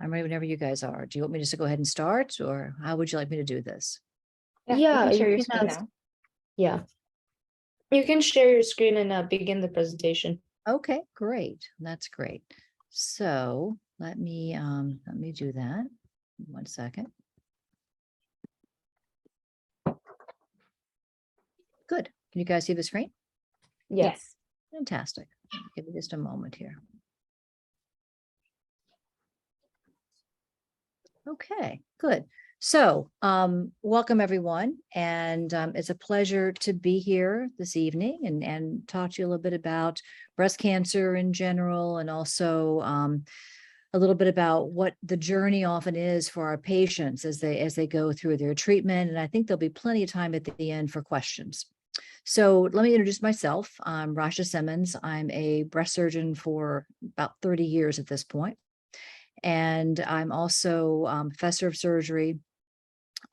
I'm ready whenever you guys are. Do you want me just to go ahead and start, or how would you like me to do this? Yeah, you can share your can screen now. Yeah. You can share your screen and begin the presentation. Okay, great. That's great. So let me do that. 1 second. Good. Can you guys see the screen? Yes. Fantastic. Give me just a moment here. Okay, good. So, welcome everyone, and it's a pleasure to be here this evening and talk to you a little bit about breast cancer in general, and also a little bit about what the journey often is for our patients as they go through their treatment. And I think there'll be plenty of time at the end for questions. So let me introduce myself. I'm Rache Simmons. I'm a breast surgeon for about 30 years at this point. And I'm also professor of surgery.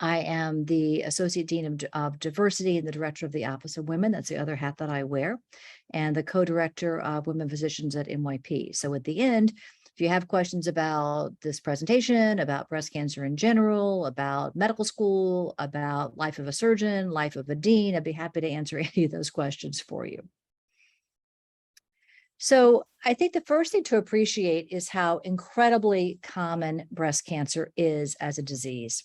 I am the Associate Dean of Diversity and the Director of the Office of Women. That's the other hat that I wear, and the Co-Director of Women Physicians at NYP. So at the end, if you have questions about this presentation, about breast cancer in general, about medical school, about life of a surgeon, life of a dean, I'd be happy to answer any of those questions for you. So I think the first thing to appreciate is how incredibly common breast cancer is as a disease.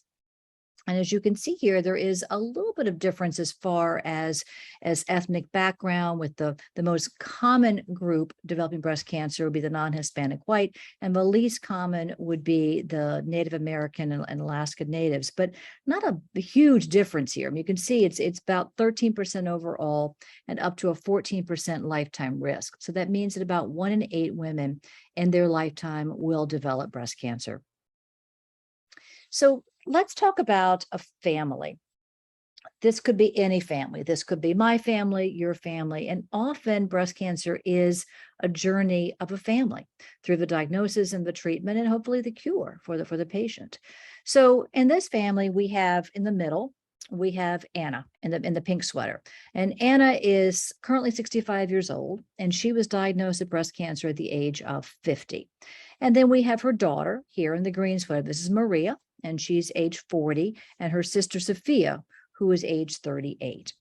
And as you can see here, there is a little bit of difference as far as ethnic background, with the most common group developing breast cancer would be the non-Hispanic white, and the least common would be the Native American and Alaska Natives, but not a huge difference here. I mean, you can see it's about 13% overall and up to a 14% lifetime risk. So that means that about 1 in 8 women in their lifetime will develop breast cancer. So let's talk about a family. This could be any family. This could be my family, your family. And often breast cancer is a journey of a family through the diagnosis and the treatment and hopefully the cure for the patient. So in this family, we have in the middle, we have Anna in the pink sweater. And Anna is currently 65 years old, and she was diagnosed with breast cancer at the age of 50. And then we have her daughter here in the green sweater. This is Maria, and she's age 40, and her sister Sophia, who is age 38.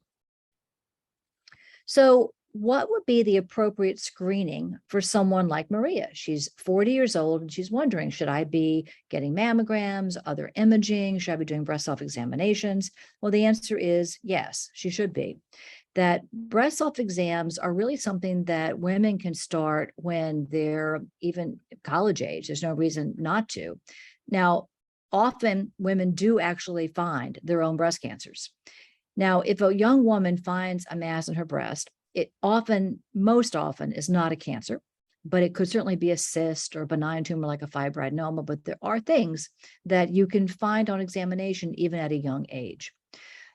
So what would be the appropriate screening for someone like Maria? She's 40 years old, and she's wondering, should I be getting mammograms, other imaging? Should I be doing breast self-examinations? Well, the answer is yes, she should be. That breast self-exams are really something that women can start when they're even college age. There's no reason not to. Now, often women do actually find their own breast cancers. Now, if a young woman finds a mass in her breast, it most often is not a cancer, but it could certainly be a cyst or a benign tumor like a fibroadenoma. But there are things that you can find on examination even at a young age.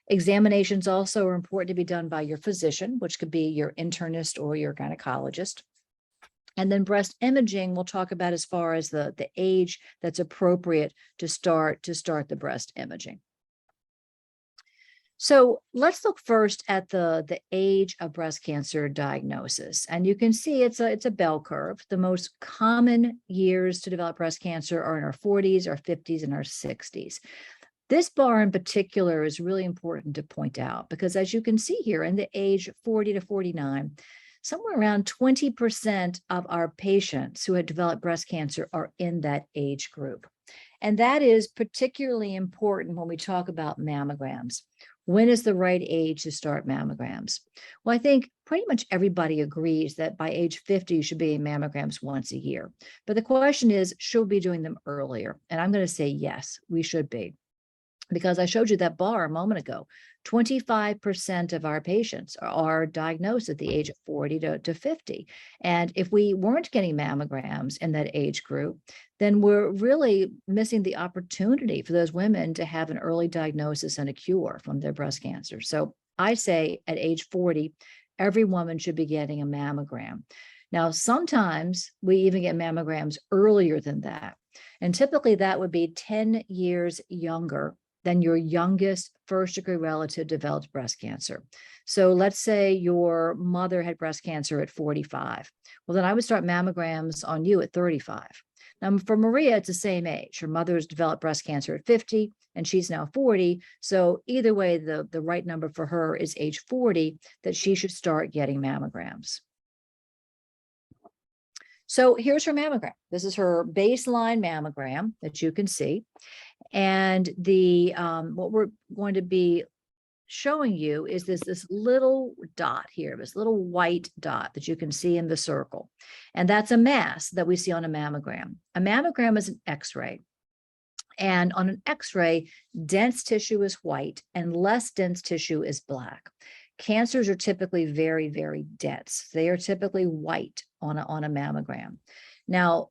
Examinations also are important to be done by your physician, which could be your internist or your gynecologist. And then breast imaging, we'll talk about as far as the age that's appropriate to start the breast imaging. So let's look first at the age of breast cancer diagnosis. And you can see it's a bell curve. The most common years to develop breast cancer are in our 40s, our 50s, and our 60s. This bar in particular is really important to point out because, as you can see here, in the age 40 to 49, somewhere around 20% of our patients who had developed breast cancer are in that age group. And that is particularly important when we talk about mammograms. When is the right age to start mammograms? Well, I think pretty much everybody agrees that by age 50, you should be in mammograms once a year. But the question is, should we be doing them earlier? And I'm going to say yes, we should be. Because I showed you that bar a moment ago, 25% of our patients are diagnosed at the age of 40 to 50. And if we weren't getting mammograms in that age group, then we're really missing the opportunity for those women to have an early diagnosis and a cure from their breast cancer. So I say at age 40, every woman should be getting a mammogram. Now, sometimes we even get mammograms earlier than that. And typically that would be 10 years younger than your youngest first-degree relative developed breast cancer. So let's say your mother had breast cancer at 45. Well, then I would start mammograms on you at 35. Now, for Maria, it's the same age. Her mother's developed breast cancer at 50, and she's now 40. So either way, the right number for her is age 40, that she should start getting mammograms. So here's her mammogram. This is her baseline mammogram that you can see. And the what we're going to be showing you is this little dot here, this little white dot that you can see in the circle. And that's a mass that we see on a mammogram. A mammogram is an X-ray. And on an X-ray, dense tissue is white and less dense tissue is black. Cancers are typically very, very dense. They are typically white on a mammogram. Now,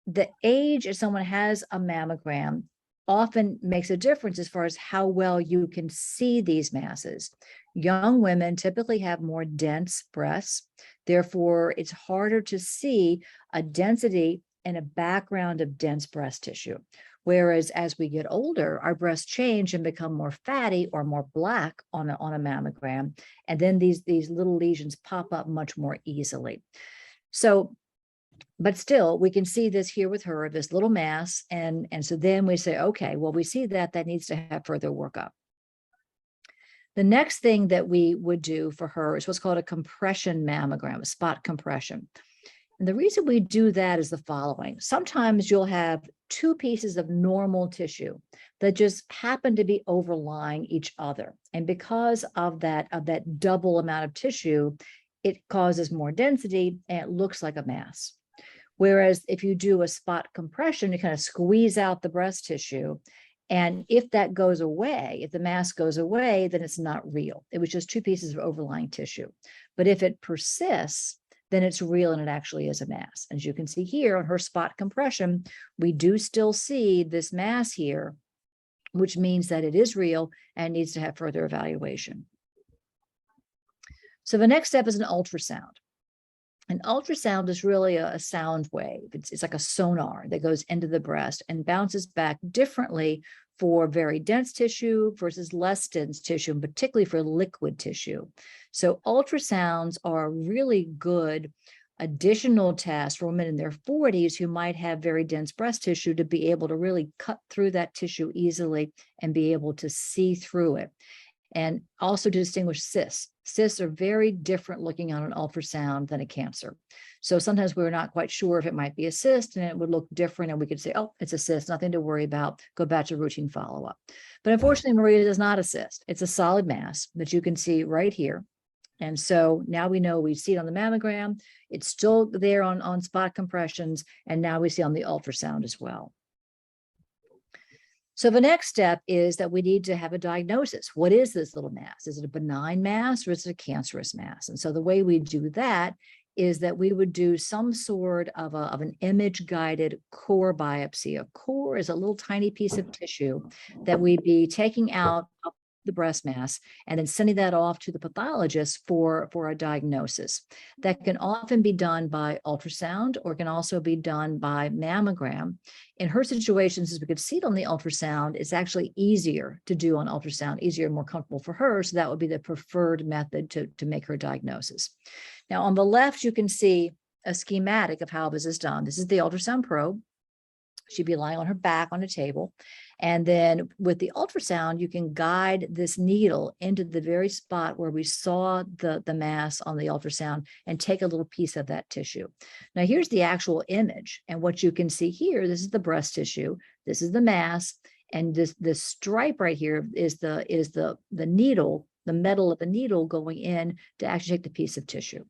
the age if someone has a mammogram often makes a difference as far as how well you can see these masses. Young women typically have more dense breasts. Therefore, it's harder to see a density and a background of dense breast tissue. Whereas as we get older, our breasts change and become more fatty or more black on a mammogram. And then these little lesions pop up much more easily. So, but still, we can see this here with her, this little mass. And so then we say, okay, well, we see that needs to have further workup. The next thing that we would do for her is what's called a compression mammogram, a spot compression. And the reason we do that is the following. Sometimes you'll have two pieces of normal tissue that just happen to be overlying each other. And because of that double amount of tissue, it causes more density and it looks like a mass. Whereas if you do a spot compression, you kind of squeeze out the breast tissue. And if that goes away, if the mass goes away, then it's not real. It was just two pieces of overlying tissue. But if it persists, then it's real and it actually is a mass. As you can see here on her spot compression, we do still see this mass here, which means that it is real and needs to have further evaluation. So the next step is an ultrasound. An ultrasound is really a sound wave. It's like a sonar that goes into the breast and bounces back differently for very dense tissue versus less dense tissue, and particularly for liquid tissue. So ultrasounds are a really good additional test for women in their 40s who might have very dense breast tissue to be able to really cut through that tissue easily and be able to see through it. And also to distinguish cysts. Cysts are very different looking on an ultrasound than a cancer. So sometimes we're not quite sure if it might be a cyst and it would look different and we could say, oh, it's a cyst, nothing to worry about, go back to routine follow-up. But unfortunately, Maria is not a cyst. It's a solid mass that you can see right here. And so now we know we see it on the mammogram, it's still there on spot compressions, and now we see on the ultrasound as well. So the next step is that we need to have a diagnosis. What is this little mass? Is it a benign mass or is it a cancerous mass? And so the way we do that is that we would do some sort of an image-guided core biopsy. A core is a little tiny piece of tissue that we'd be taking out of the breast mass and then sending that off to the pathologist for a diagnosis. That can often be done by ultrasound or can also be done by mammogram. In her situation, since we could see it on the ultrasound, it's actually easier to do on ultrasound, easier and more comfortable for her. So that would be the preferred method to make her diagnosis. Now on the left, you can see a schematic of how this is done. This is the ultrasound probe. She'd be lying on her back on a table. And then with the ultrasound, you can guide this needle into the very spot where we saw the mass on the ultrasound and take a little piece of that tissue. Now here's the actual image. And what you can see here, this is the breast tissue. This is the mass. And this stripe right here is the needle, the metal of the needle going in to actually take the piece of tissue.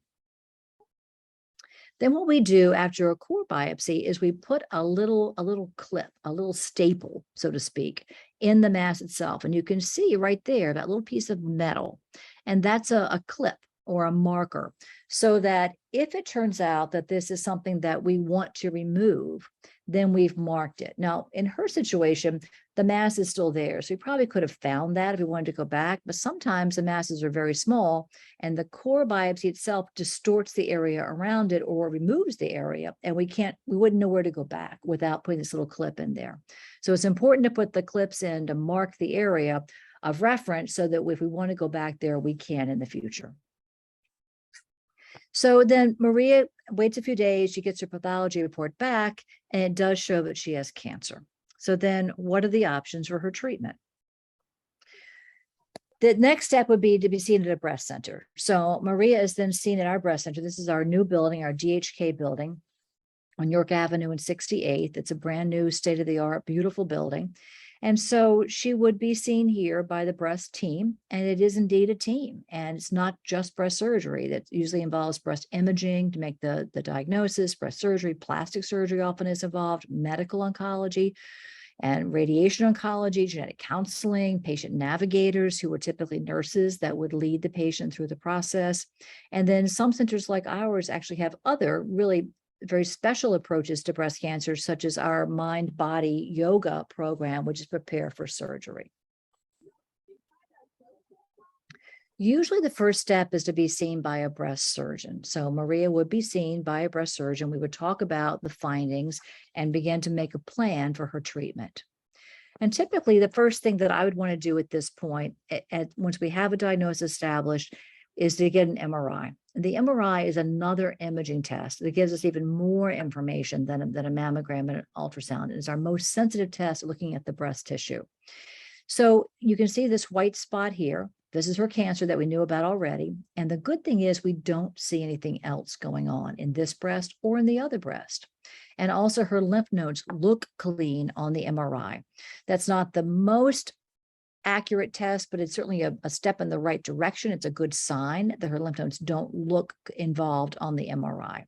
Then what we do after a core biopsy is we put a little clip, a little staple, so to speak, in the mass itself. And you can see right there, that little piece of metal. And that's a clip or a marker, so that if it turns out that this is something that we want to remove, then we've marked it. Now, in her situation, the mass is still there. So we probably could have found that if we wanted to go back, but sometimes the masses are very small and the core biopsy itself distorts the area around it or removes the area. And we wouldn't know where to go back without putting this little clip in there. So it's important to put the clips in to mark the area of reference so that if we want to go back there, we can in the future. So then Maria waits a few days, she gets her pathology report back, and it does show that she has cancer. So then what are the options for her treatment? The next step would be to be seen at a breast center. So Maria is then seen at our breast center. This is our new building, our DHK building on York Avenue and 68th. It's a brand new state-of-the-art, beautiful building. And so she would be seen here by the breast team, and it is indeed a team. And it's not just breast surgery. That usually involves breast imaging to make the diagnosis, breast surgery, plastic surgery often is involved, medical oncology, and radiation oncology, genetic counseling, patient navigators who are typically nurses that would lead the patient through the process. And then some centers like ours actually have other really very special approaches to breast cancer, such as our mind-body yoga program, which is prepare for surgery. Usually the first step is to be seen by a breast surgeon. So Maria would be seen by a breast surgeon. We would talk about the findings and begin to make a plan for her treatment. And typically the first thing that I would want to do at this point, once we have a diagnosis established, is to get an MRI. The MRI is another imaging test that gives us even more information than a mammogram and an ultrasound. It is our most sensitive test looking at the breast tissue. So you can see this white spot here. This is her cancer that we knew about already. And the good thing is we don't see anything else going on in this breast or in the other breast. And also her lymph nodes look clean on the MRI. That's not the most accurate test, but it's certainly a step in the right direction. It's a good sign that her lymph nodes don't look involved on the MRI.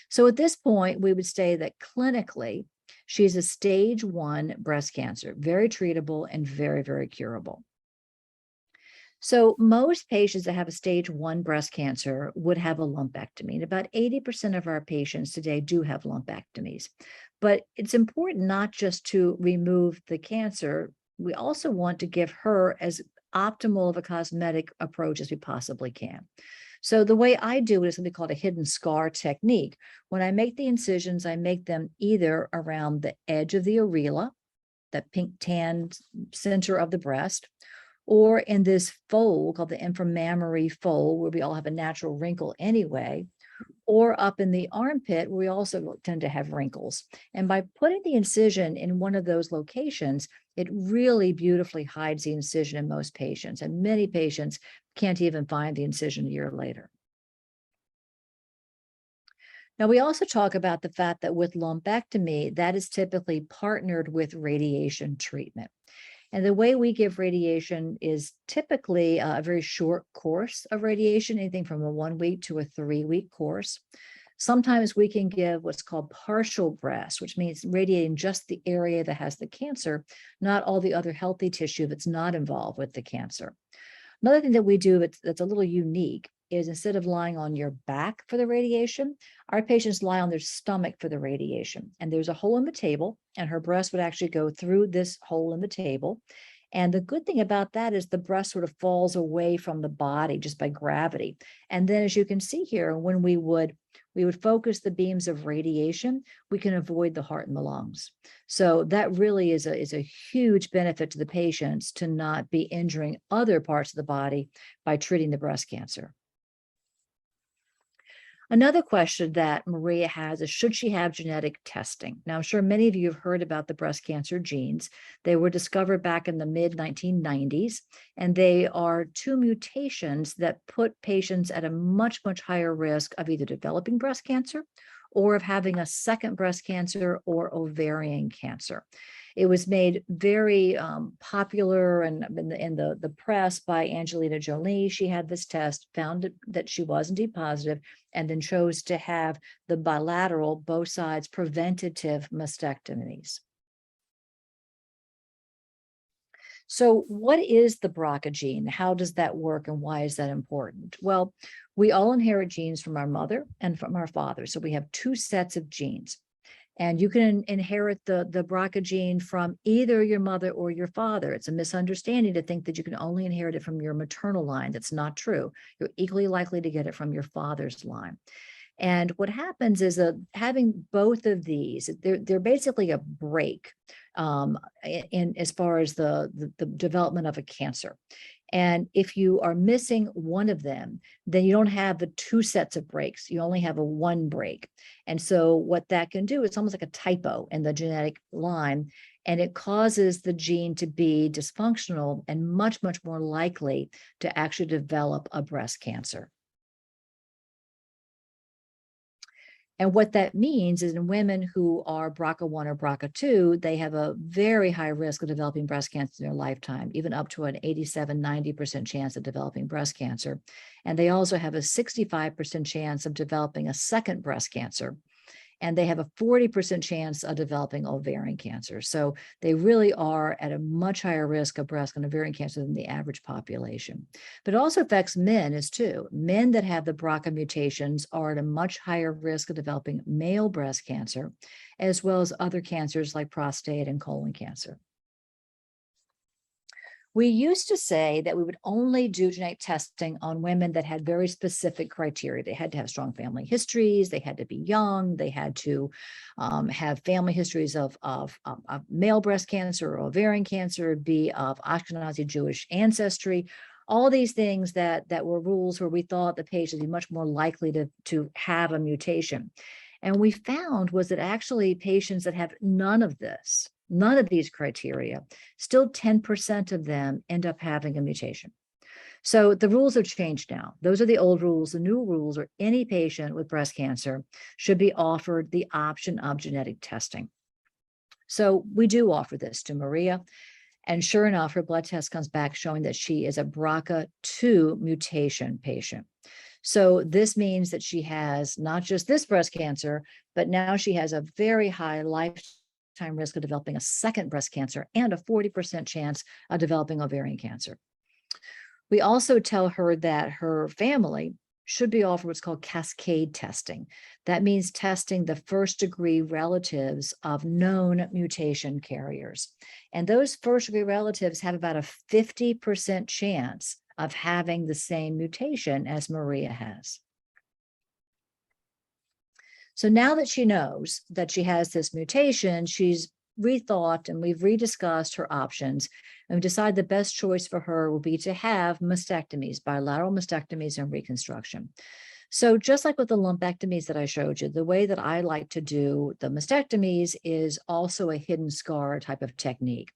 So at this point, we would say that clinically, she's a stage 1 breast cancer, very treatable and very, very curable. So most patients that have a stage 1 breast cancer would have a lumpectomy. And about 80% of our patients today do have lumpectomies. But it's important not just to remove the cancer. We also want to give her as optimal of a cosmetic approach as we possibly can. So the way I do it is something called a hidden scar technique. When I make the incisions, I make them either around the edge of the areola, that pink tan center of the breast, or in this fold called the inframammary fold, where we all have a natural wrinkle anyway, or up in the armpit, where we also tend to have wrinkles. And by putting the incision in one of those locations, it really beautifully hides the incision in most patients. And many patients can't even find the incision a year later. Now, we also talk about the fact that with lumpectomy, that is typically partnered with radiation treatment. And the way we give radiation is typically a very short course of radiation, anything from a 1-week to a 3-week course. Sometimes we can give what's called partial breast, which means radiating just the area that has the cancer, not all the other healthy tissue that's not involved with the cancer. Another thing that we do that's a little unique is instead of lying on your back for the radiation, our patients lie on their stomach for the radiation. And there's a hole in the table, and her breast would actually go through this hole in the table. And the good thing about that is the breast sort of falls away from the body just by gravity. And then as you can see here, when we would focus the beams of radiation, we can avoid the heart and the lungs. So that really is a huge benefit to the patients to not be injuring other parts of the body by treating the breast cancer. Another question that Maria has is, should she have genetic testing? Now, I'm sure many of you have heard about the breast cancer genes. They were discovered back in the mid-1990s, and they are 2 mutations that put patients at a much, much higher risk of either developing breast cancer or of having a second breast cancer or ovarian cancer. It was made very popular and in the press by Angelina Jolie. She had this test, found that she was indeed positive, and then chose to have the bilateral, both sides, preventative mastectomies. So what is the BRCA gene? How does that work, and why is that important? Well, we all inherit genes from our mother and from our father. So we have 2 sets of genes. And you can inherit the BRCA gene from either your mother or your father. It's a misunderstanding to think that you can only inherit it from your maternal line. That's not true. You're equally likely to get it from your father's line. And what happens is having both of these, they're basically a break in as far as the development of a cancer. And if you are missing one of them, then you don't have the two sets of breaks. You only have a one break. And so what that can do, it's almost like a typo in the genetic line, and it causes the gene to be dysfunctional and much, much more likely to actually develop a breast cancer. And what that means is in women who are BRCA1 or BRCA2, they have a very high risk of developing breast cancer in their lifetime, even up to an 87, 90% chance of developing breast cancer. And they also have a 65% chance of developing a second breast cancer. And they have a 40% chance of developing ovarian cancer. So they really are at a much higher risk of breast and ovarian cancer than the average population. But it also affects men as too. Men that have the BRCA mutations are at a much higher risk of developing male breast cancer, as well as other cancers like prostate and colon cancer. We used to say that we would only do genetic testing on women that had very specific criteria. They had to have strong family histories, they had to be young, they had to have family histories of male breast cancer or ovarian cancer, be of Ashkenazi Jewish ancestry. All these things that were rules where we thought the patient would be much more likely to have a mutation. And we found was that actually patients that have none of this, none of these criteria, still 10% of them end up having a mutation. So the rules have changed now. Those are the old rules. The new rules are any patient with breast cancer should be offered the option of genetic testing. So we do offer this to Maria. And sure enough, her blood test comes back showing that she is a BRCA2 mutation patient. So this means that she has not just this breast cancer, but now she has a very high lifetime risk of developing a second breast cancer and a 40% chance of developing ovarian cancer. We also tell her that her family should be offered what's called cascade testing. That means testing the first degree relatives of known mutation carriers. And those first degree relatives have about a 50% chance of having the same mutation as Maria has. So now that she knows that she has this mutation, she's rethought and we've rediscussed her options and decided the best choice for her will be to have mastectomies, bilateral mastectomies and reconstruction. So just like with the lumpectomies that I showed you, the way that I like to do the mastectomies is also a hidden scar type of technique.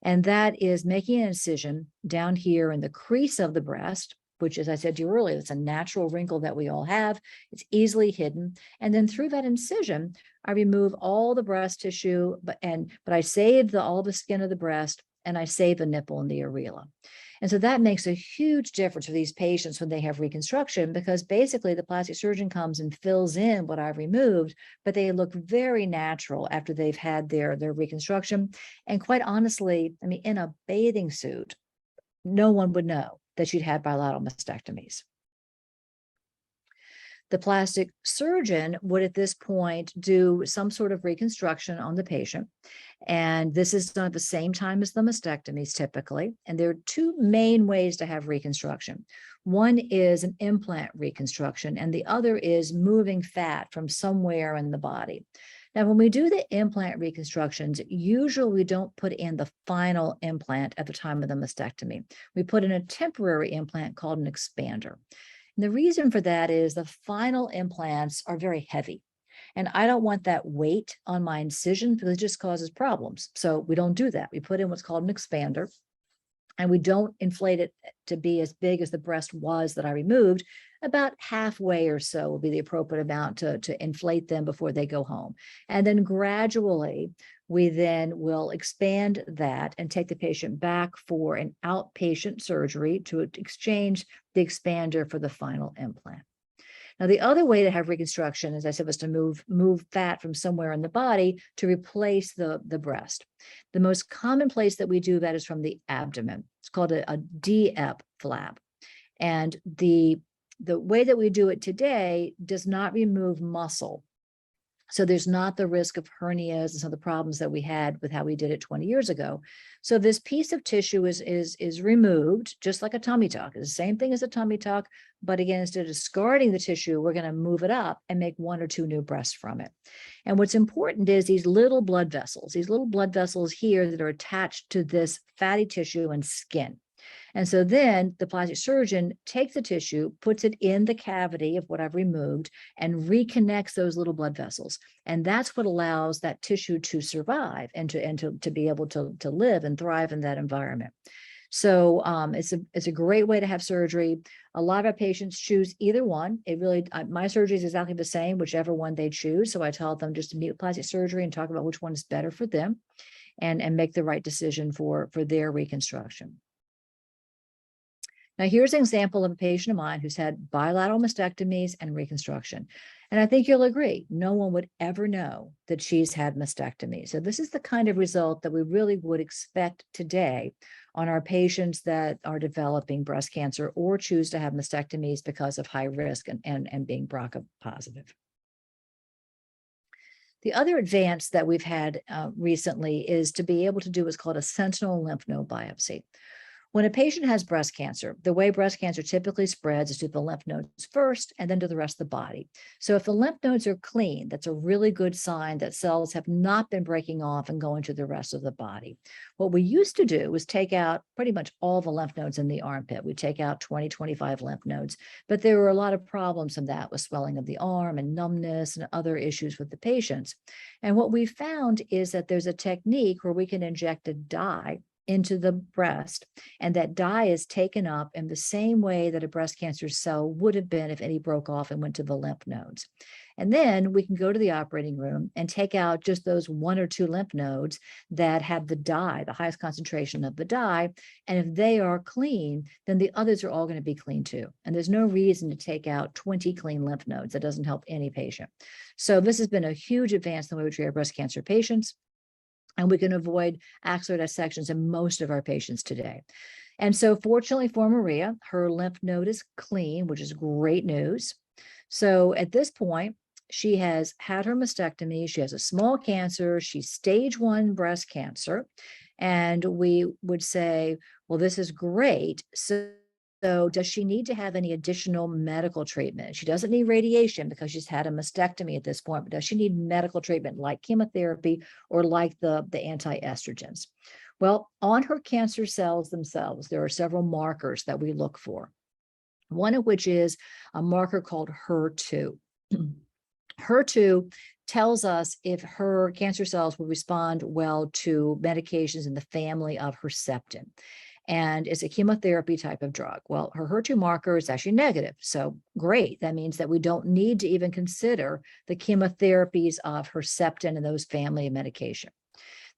And that is making an incision down here in the crease of the breast, which, as I said to you earlier, it's a natural wrinkle that we all have. It's easily hidden. And then through that incision, I remove all the breast tissue, but I save all the skin of the breast, and I save the nipple and the areola. And so that makes a huge difference for these patients when they have reconstruction, because basically the plastic surgeon comes and fills in what I've removed, but they look very natural after they've had their reconstruction. And quite honestly, I mean, in a bathing suit, no one would know that she'd had bilateral mastectomies. The plastic surgeon would at this point do some sort of reconstruction on the patient. And this is done at the same time as the mastectomies typically. And there are two main ways to have reconstruction. One is an implant reconstruction, and the other is moving fat from somewhere in the body. Now, when we do the implant reconstructions, usually we don't put in the final implant at the time of the mastectomy. We put in a temporary implant called an expander. And the reason for that is the final implants are very heavy. And I don't want that weight on my incision because it just causes problems. So we don't do that. We put in what's called an expander. And we don't inflate it to be as big as the breast was that I removed. About halfway or so will be the appropriate amount to inflate them before they go home. And then gradually, we then will expand that and take the patient back for an outpatient surgery to exchange the expander for the final implant. Now, the other way to have reconstruction, as I said, was to move fat from somewhere in the body to replace the breast. The most common place that we do that is from the abdomen. It's called a DEP flap. And the way that we do it today does not remove muscle. So there's not the risk of hernias and some of the problems that we had with how we did it 20 years ago. So this piece of tissue is removed, just like a tummy tuck. It's the same thing as a tummy tuck, but again, instead of discarding the tissue, we're going to move it up and make one or two new breasts from it. And what's important is these little blood vessels here that are attached to this fatty tissue and skin. And so then the plastic surgeon takes the tissue, puts it in the cavity of what I've removed, and reconnects those little blood vessels. And that's what allows that tissue to survive and to be able to live and thrive in that environment. So it's a great way to have surgery. A lot of patients choose either one. It really, my surgery is exactly the same, whichever one they choose. So I tell them just to meet with plastic surgery and talk about which one is better for them, and make the right decision for their reconstruction. Now, here's an example of a patient of mine who's had bilateral mastectomies and reconstruction. And I think you'll agree, no one would ever know that she's had mastectomy. So this is the kind of result that we really would expect today on our patients that are developing breast cancer or choose to have mastectomies because of high risk and being BRCA positive. The other advance that we've had recently is to be able to do what's called a sentinel lymph node biopsy. When a patient has breast cancer, the way breast cancer typically spreads is to the lymph nodes first and then to the rest of the body. So if the lymph nodes are clean, that's a really good sign that cells have not been breaking off and going to the rest of the body. What we used to do was take out pretty much all the lymph nodes in the armpit. We take out 20, 25 lymph nodes, but there were a lot of problems from that with swelling of the arm and numbness and other issues with the patients. And what we found is that there's a technique where we can inject a dye into the breast, and that dye is taken up in the same way that a breast cancer cell would have been if any broke off and went to the lymph nodes. And then we can go to the operating room and take out just those 1 or 2 lymph nodes that have the dye, the highest concentration of the dye. And if they are clean, then the others are all going to be clean too. And there's no reason to take out 20 clean lymph nodes. That doesn't help any patient. So this has been a huge advance in the way we treat our breast cancer patients. And we can avoid axillary dissections in most of our patients today. And so fortunately for Maria, her lymph node is clean, which is great news. So at this point, she has had her mastectomy. She has a small cancer. She's stage 1 breast cancer. And we would say, well, this is great. So does she need to have any additional medical treatment? She doesn't need radiation because she's had a mastectomy at this point, but does she need medical treatment like chemotherapy or like the anti-estrogens? Well, on her cancer cells themselves, there are several markers that we look for. One of which is a marker called HER2. HER2 tells us if her cancer cells will respond well to medications in the family of Herceptin. And it's a chemotherapy type of drug. Well, her HER2 marker is actually negative. So great. That means that we don't need to even consider the chemotherapies of Herceptin and those family of medication.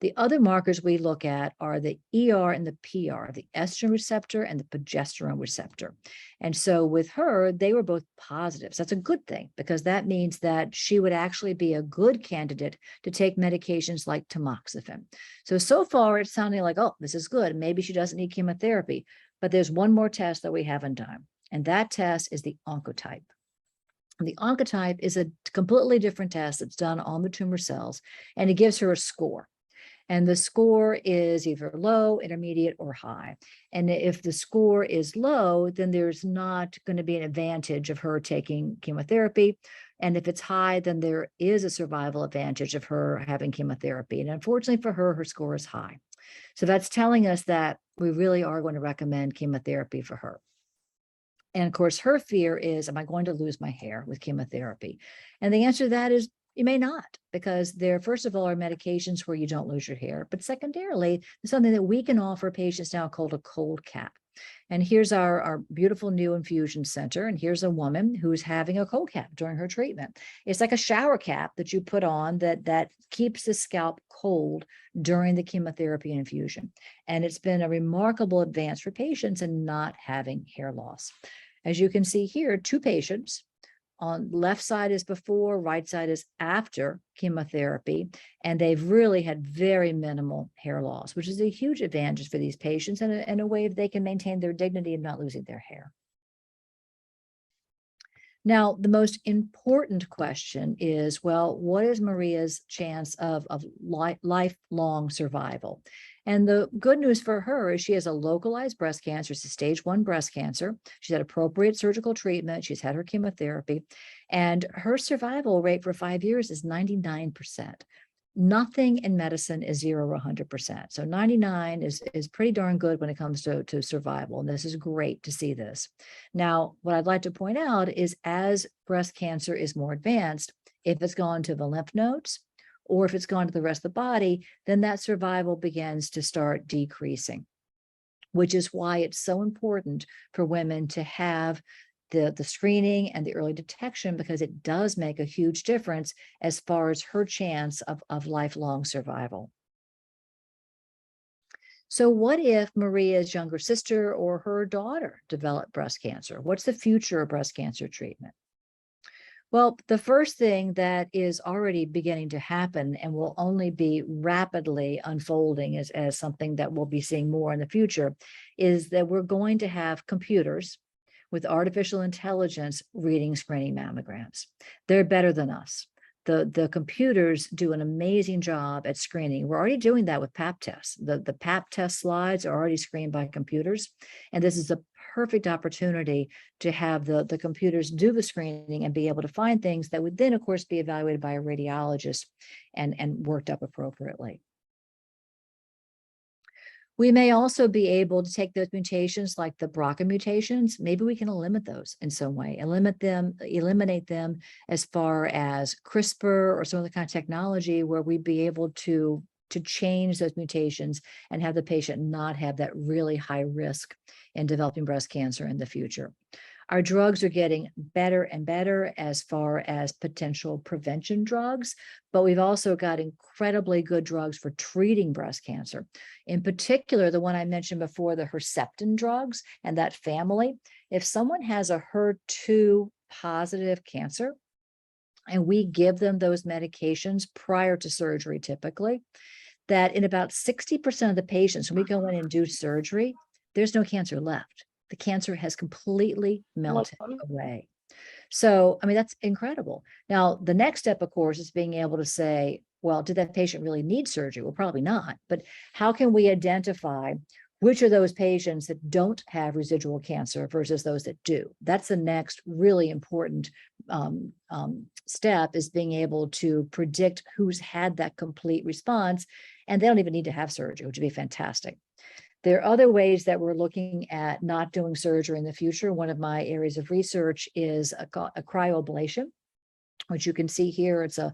The other markers we look at are the ER and the PR, the estrogen receptor and the progesterone receptor. And so with her, they were both positives. That's a good thing because that means that she would actually be a good candidate to take medications like tamoxifen. So far it's sounding like, oh, this is good. Maybe she doesn't need chemotherapy, but there's one more test that we haven't done. And that test is the oncotype. And the oncotype is a completely different test that's done on the tumor cells, and it gives her a score. And the score is either low, intermediate, or high. And if the score is low, then there's not going to be an advantage of her taking chemotherapy. And if it's high, then there is a survival advantage of her having chemotherapy. And unfortunately for her, her score is high. So that's telling us that we really are going to recommend chemotherapy for her. And of course, her fear is, am I going to lose my hair with chemotherapy? And the answer to that is, you may not, because there, first of all, are medications where you don't lose your hair. But secondarily, there's something that we can offer patients now called a cold cap. And here's our beautiful new infusion center. And here's a woman who's having a cold cap during her treatment. It's like a shower cap that you put on that keeps the scalp cold during the chemotherapy infusion. And it's been a remarkable advance for patients in not having hair loss. As you can see here, 2 patients. On left side is before, right side is after chemotherapy, and they've really had very minimal hair loss, which is a huge advantage for these patients and a way they can maintain their dignity and not losing their hair. Now, the most important question is, well, what is Maria's chance of lifelong survival? And the good news for her is she has a localized breast cancer. It's a stage 1 breast cancer. She's had appropriate surgical treatment. She's had her chemotherapy. And her survival rate for 5 years is 99%. Nothing in medicine is 0 or 100%. So 99 is pretty darn good when it comes to survival. And this is great to see this. Now, what I'd like to point out is as breast cancer is more advanced, if it's gone to the lymph nodes or if it's gone to the rest of the body, then that survival begins to start decreasing, which is why it's so important for women to have the screening and the early detection, because it does make a huge difference as far as her chance of lifelong survival. So what if Maria's younger sister or her daughter developed breast cancer? What's the future of breast cancer treatment? Well, the first thing that is already beginning to happen and will only be rapidly unfolding as something that we'll be seeing more in the future is that we're going to have computers with artificial intelligence reading screening mammograms. They're better than us. The computers do an amazing job at screening. We're already doing that with Pap tests. The Pap test slides are already screened by computers. And this is a perfect opportunity to have the computers do the screening and be able to find things that would then, of course, be evaluated by a radiologist and worked up appropriately. We may also be able to take those mutations like the BRCA mutations. Maybe we can eliminate those in some way, eliminate them as far as CRISPR or some other kind of technology where we'd be able to change those mutations and have the patient not have that really high risk in developing breast cancer in the future. Our drugs are getting better and better as far as potential prevention drugs, but we've also got incredibly good drugs for treating breast cancer. In particular, the one I mentioned before, the Herceptin drugs and that family. If someone has a HER2 positive cancer, and we give them those medications prior to surgery, typically, that in about 60% of the patients, when we go in and do surgery, there's no cancer left. The cancer has completely melted away. So, I mean, that's incredible. Now, the next step, of course, is being able to say, well, did that patient really need surgery? Well, probably not. But how can we identify which are those patients that don't have residual cancer versus those that do? That's the next really important step, is being able to predict who's had that complete response, and they don't even need to have surgery, which would be fantastic. There are other ways that we're looking at not doing surgery in the future. One of my areas of research is a cryoablation, which you can see here. It's a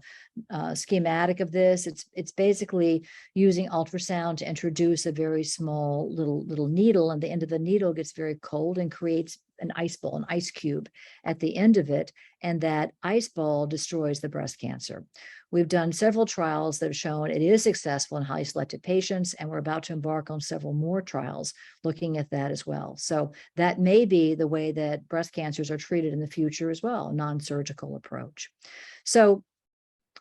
schematic of this. It's basically using ultrasound to introduce a very small little needle, and the end of the needle gets very cold and creates an ice ball, an ice cube at the end of it, and that ice ball destroys the breast cancer. We've done several trials that have shown it is successful in highly selected patients, and we're about to embark on several more trials looking at that as well. So that may be the way that breast cancers are treated in the future as well, a non-surgical approach. So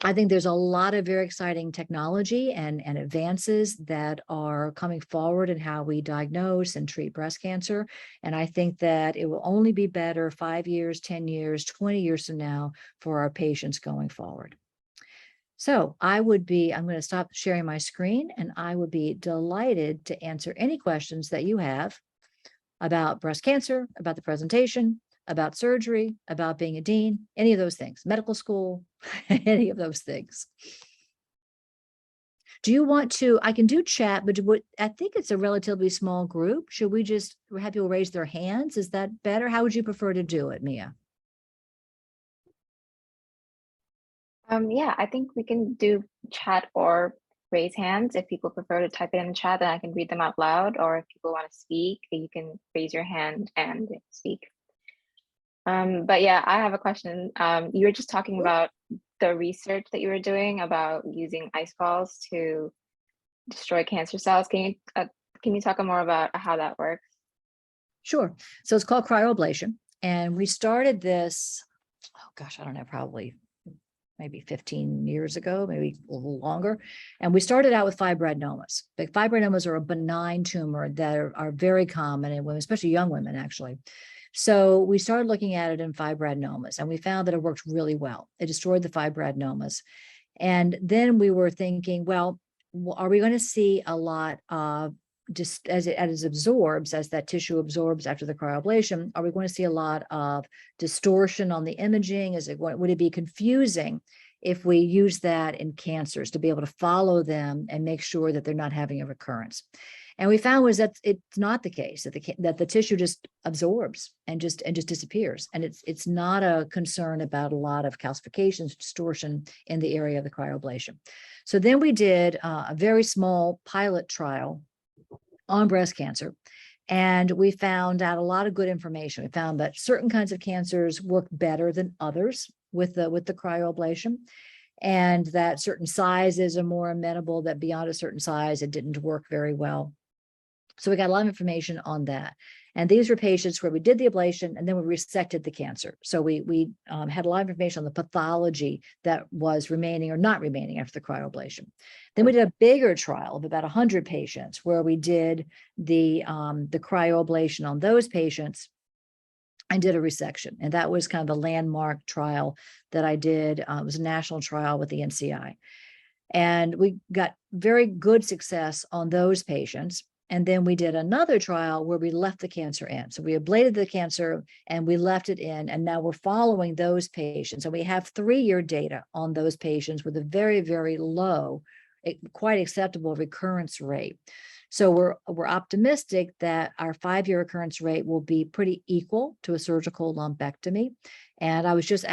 I think there's a lot of very exciting technology and advances that are coming forward in how we diagnose and treat breast cancer. And I think that it will only be better 5 years, 10 years, 20 years from now for our patients going forward. So I'm going to stop sharing my screen, and I would be delighted to answer any questions that you have about breast cancer, about the presentation, about surgery, about being a dean, any of those things, medical school, any of those things. Do you want to, I can do chat, but I think it's a relatively small group. Should we just have people raise their hands? Is that better? How would you prefer to do it, Mia? Yeah, I think we can do chat or raise hands. If people prefer to type it in the chat, then I can read them out loud. Or if people want to speak, you can raise your hand and speak. But yeah, I have a question. You were just talking about the research that you were doing about using ice balls to destroy cancer cells. Can you talk more about how that works? Sure. So it's called cryoablation. And we started this, oh gosh, I don't know, probably maybe 15 years ago, maybe a little longer. And we started out with fibroadenomas. But fibroadenomas are a benign tumor that are very common in women, especially young women, actually. So we started looking at it in fibroadenomas, and we found that it worked really well. It destroyed the fibroadenomas. And then we were thinking, well, are we going to see a lot of, just as it absorbs, as that tissue absorbs after the cryoablation, are we going to see a lot of distortion on the imaging? Would it be confusing if we use that in cancers to be able to follow them and make sure that they're not having a recurrence. And we found was that it's not the case, that the tissue just absorbs and just disappears. And it's not a concern about a lot of calcifications, distortion in the area of the cryoablation. So then we did a very small pilot trial on breast cancer. And we found out a lot of good information. We found that certain kinds of cancers work better than others with the cryoablation, and that certain sizes are more amenable, that beyond a certain size, it didn't work very well. So we got a lot of information on that. And these were patients where we did the ablation and then we resected the cancer. So we had a lot of information on the pathology that was remaining or not remaining after the cryoablation. Then we did a bigger trial of about 100 patients where we did the cryoablation on those patients and did a resection. And that was kind of the landmark trial that I did. It was a national trial with the NCI. And we got very good success on those patients. And then we did another trial where we left the cancer in. So we ablated the cancer and we left it in. And now we're following those patients. And we have 3-year data on those patients with a very, very low, quite acceptable recurrence rate. So we're optimistic that our 5-year recurrence rate will be pretty equal to a surgical lumpectomy. And I was just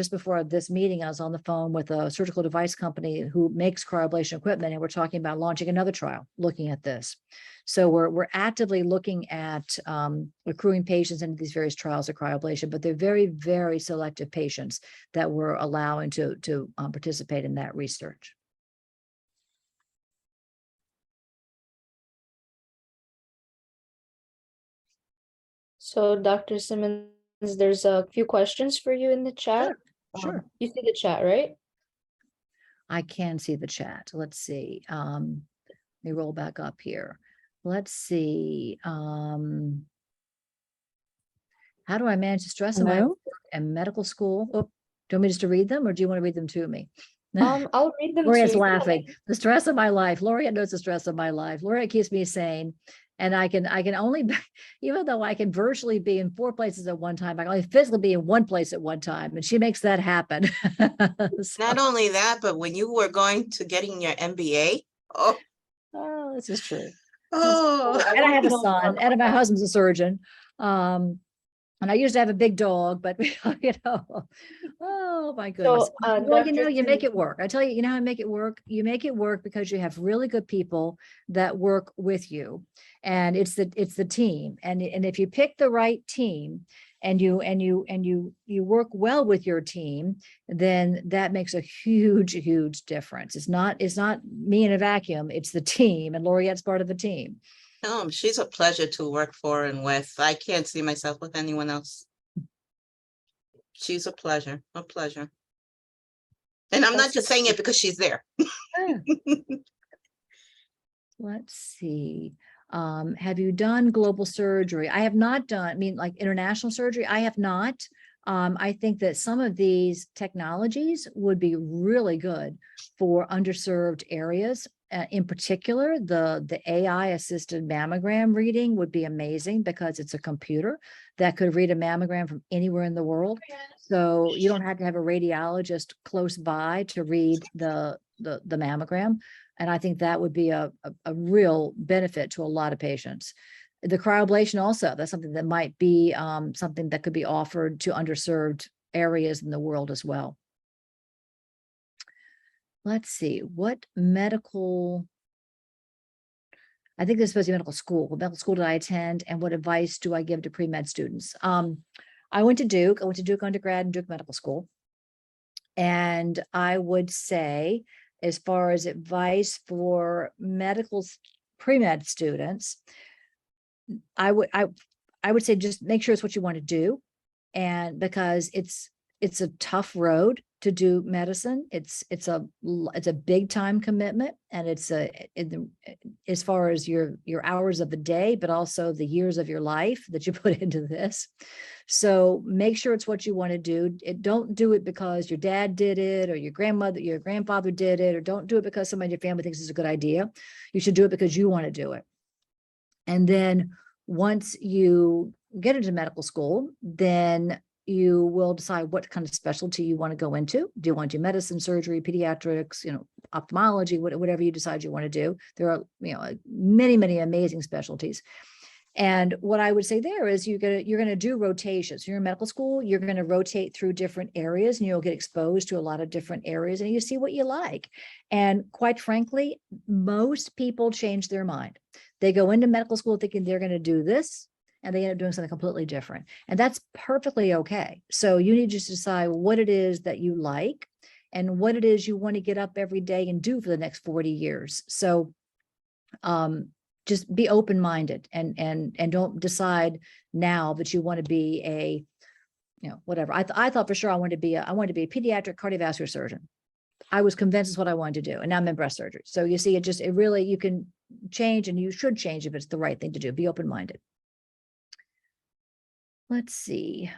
before this meeting, I was on the phone with a surgical device company who makes cryoablation equipment, and we're talking about launching another trial looking at this. So we're actively looking at accruing patients into these various trials of cryoablation, but they're very, very selective patients that we're allowing to participate in that research. So, Dr. Simmons, there's a few questions for you in the chat. Sure. You see the chat, right? I can see the chat. Let's see. Let me roll back up here. Let's see. How do I manage the stress in my work and medical school? Oh, do you want me just to read them, or do you want to read them to me? I'll read them. Laureate's to you. laughing. The stress of my life. Laureate knows the stress of my life. Laureate keeps me sane. And I can only, even though I can virtually be in 4 places at one time, I can only physically be in 1 place at one time. And she makes that happen. So, Not only that, but when you were going to getting your MBA, oh, this is true. oh, And I have a son, and my husband's a surgeon. And I used to have a big dog, but oh my goodness. So, Well, Dr. you make it work. I tell you, how I make it work. You make it work because you have really good people that work with you, and it's the team. And if you pick the right team, and you work well with your team, then that makes a huge difference. It's not me in a vacuum. It's the team, and Laureate's part of the team. she's a pleasure to work for and with. I can't see myself with anyone else. She's a pleasure, a pleasure. And I'm not just saying it because she's there. Let's see. Have you done global surgery? I have not done, I mean, like international surgery, I have not. I think that some of these technologies would be really good for underserved areas. In particular, the AI assisted mammogram reading would be amazing because it's a computer that could read a mammogram from anywhere in the world. So you don't have to have a radiologist close by to read the mammogram. And I think that would be a real benefit to a lot of patients. The cryoablation also, that's something that might be something that could be offered to underserved areas in the world as well. Let's see, what medical, I think this is supposed to be medical school. What medical school did I attend, and what advice do I give to pre-med students? I went to Duke. I went to Duke undergrad and Duke Medical School. And I would say, as far as advice for medical pre-med students, I would say just make sure it's what you want to do, and because it's a tough road to do medicine. It's a big time commitment, and as far as your hours of the day, but also the years of your life that you put into this. So make sure it's what you want to do. Don't do it because your dad did it, or your grandfather did it, or don't do it because somebody in your family thinks it's a good idea. You should do it because you want to do it. And then once you get into medical school, then you will decide what kind of specialty you want to go into. Do you want to do medicine, surgery, pediatrics, ophthalmology, whatever you decide you want to do. There are, many, many amazing specialties. And what I would say there is you're gonna do rotations. You're in medical school, you're gonna rotate through different areas and you'll get exposed to a lot of different areas and you see what you like. And quite frankly, most people change their mind. They go into medical school thinking they're gonna do this and they end up doing something completely different. And that's perfectly okay. So you need to just decide what it is that you like and what it is you want to get up every day and do for the next 40 years. So just be open-minded and don't decide now that you want to be a, whatever. I thought for sure I wanted to be a pediatric cardiovascular surgeon. I was convinced it's what I wanted to do. And now I'm in breast surgery. So you see, it really, you can change and you should change if it's the right thing to do. Be open-minded. Let's see.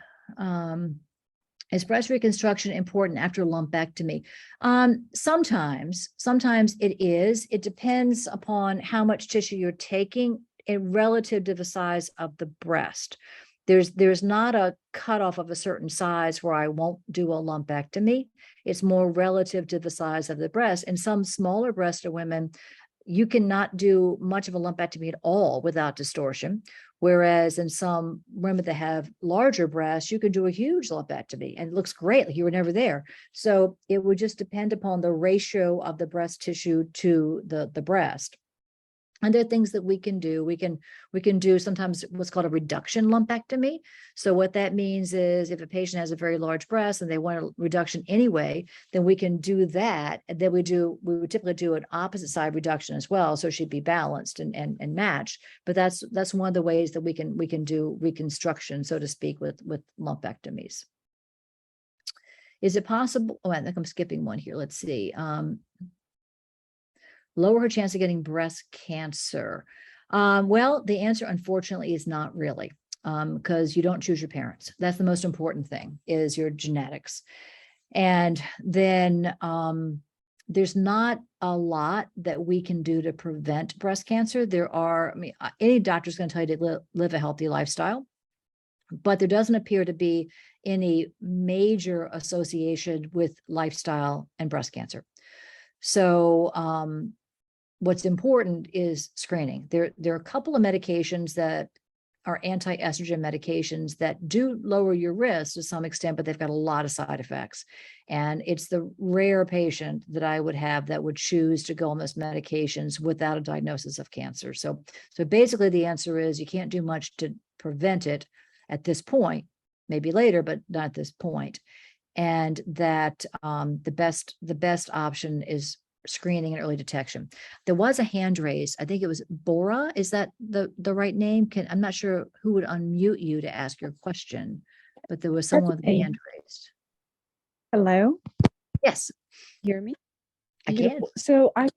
Is breast reconstruction important after lumpectomy? Sometimes it is. It depends upon how much tissue you're taking in relative to the size of the breast. There's not a cutoff of a certain size where I won't do a lumpectomy. It's more relative to the size of the breast. In some smaller breasted women, you cannot do much of a lumpectomy at all without distortion. Whereas in some women that have larger breasts, you can do a huge lumpectomy and it looks great, like you were never there. So it would just depend upon the ratio of the breast tissue to the breast. And there are things that we can do. We can do sometimes what's called a reduction lumpectomy. So what that means is if a patient has a very large breast and they want a reduction anyway, then we can do that. And then we would typically do an opposite side reduction as well. So it should be balanced and matched. But that's one of the ways that we can do reconstruction, so to speak, with lumpectomies. Is it possible? Oh, I think I'm skipping one here. Let's see. Lower her chance of getting breast cancer. Well, the answer, unfortunately, is not really, because you don't choose your parents. That's the most important thing, is your genetics. And then there's not a lot that we can do to prevent breast cancer. There are, any doctor's going to tell you to live a healthy lifestyle, but there doesn't appear to be any major association with lifestyle and breast cancer. So what's important is screening. There are a couple of medications that are anti-estrogen medications that do lower your risk to some extent, but they've got a lot of side effects. And it's the rare patient that I would have that would choose to go on those medications without a diagnosis of cancer. So basically the answer is you can't do much to prevent it at this point, maybe later, but not at this point. And that the best option is screening and early detection. There was a hand raised. I think it was Bora. Is that the right name? I'm not sure who would unmute you to ask your question, but there was someone with a hand raised. Hello. Yes. Hear me? I can. Beautiful. So I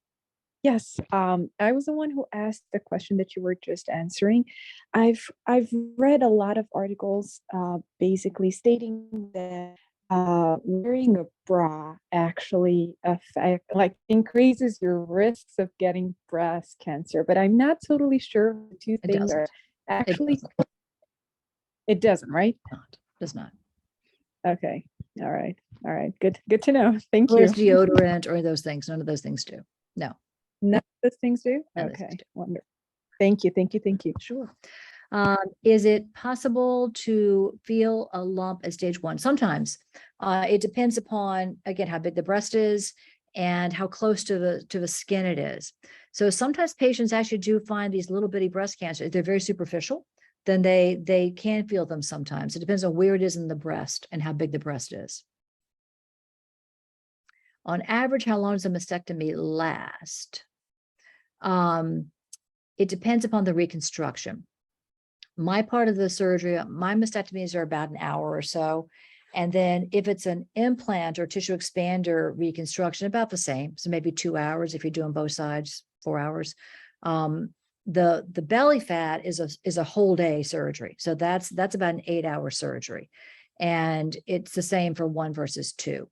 was the one who asked the question that you were just answering. I've read a lot of articles basically stating that wearing a bra actually increases your risks of getting breast cancer, but I'm not totally sure the two things are actually. It doesn't, right? Does not. Okay. All right. Good to know. Thank Or you. is deodorant or those things. None of those things do. No. None of those things do? None of those Okay. things do. Wonderful. Thank you. Sure. Is it possible to feel a lump at stage 1? Sometimes. It depends upon, again, how big the breast is and how close to the skin it is. So sometimes patients actually do find these little bitty breast cancer. If they're very superficial, then they can feel them sometimes. It depends on where it is in the breast and how big the breast is. On average, how long does a mastectomy last? It depends upon the reconstruction. My part of the surgery, my mastectomies are about an hour or so. And then if it's an implant or tissue expander reconstruction, about the same. So maybe 2 hours if you're doing both sides, 4 hours. The belly fat is a whole day surgery. So that's about an 8-hour surgery. And it's the same for 1 versus 2.